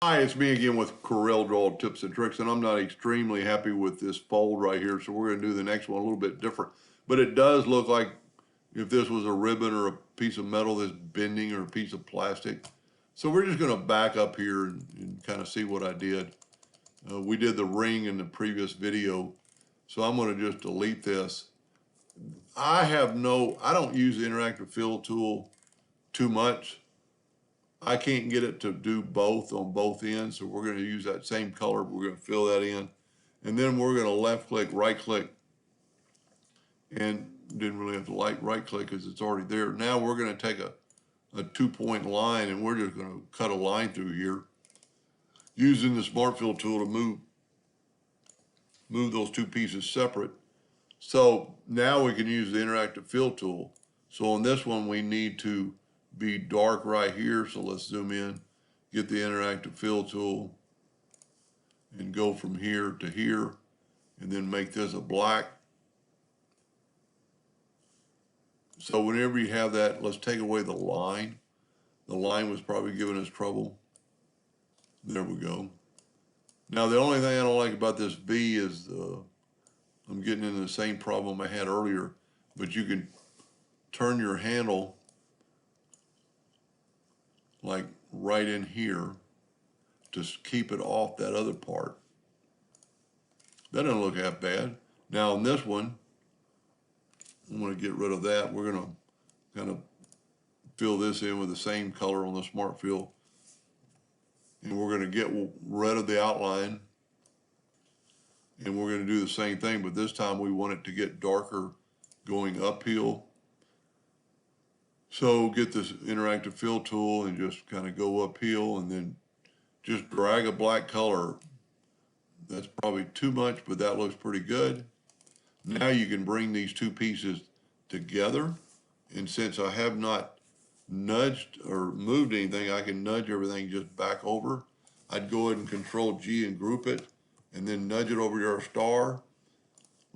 Hi, it's me again with CorelDraw tips and tricks, and I'm not extremely happy with this fold right here, so we're going to do the next one a little bit different. But it does look like if this was a ribbon or a piece of metal that's bending or a piece of plastic. So we're just going to back up here and kind of see what I did. We did the ring in the previous video, so I'm going to just delete this. I don't use the interactive fill tool too much. I can't get it to do both on both ends, so we're going to use that same color. We're going to fill that in. And then we're going to left click, right click, and didn't really have to right click because it's already there. Now we're going to take a 2-point line and we're just going to cut a line through here using the Smart Fill tool to move those two pieces separate. So now we can use the interactive fill tool. So on this one, we need to be dark right here. So let's zoom in, get the interactive fill tool and go from here to here and then make this a black. So whenever you have that, let's take away the line. The line was probably giving us trouble. There we go. Now the only thing I don't like about this V is I'm getting into the same problem I had earlier, but you can turn your handle like right in here to keep it off that other part. That doesn't look half bad. Now on this one, I'm going to get rid of that. We're going to kind of fill this in with the same color on the Smart Fill. And we're going to get rid of the outline. And we're going to do the same thing, but this time we want it to get darker going uphill. So get this interactive fill tool and just kind of go uphill and then just drag a black color. That's probably too much, but that looks pretty good. Now you can bring these two pieces together. And since I have not nudged or moved anything, I can nudge everything just back over. I'd go ahead and Control G and group it and then nudge it over your star.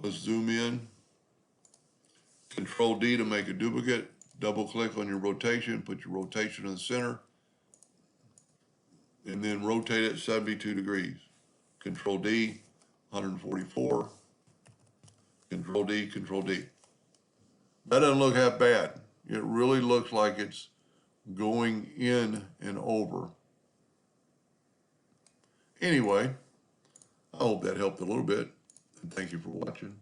Let's zoom in. Control D to make a duplicate. Double click on your rotation, put your rotation in the center, and then rotate it 72 degrees. Control D, 144. Control D, Control D. That doesn't look half bad. It really looks like it's going in and over. Anyway, I hope that helped a little bit, and thank you for watching.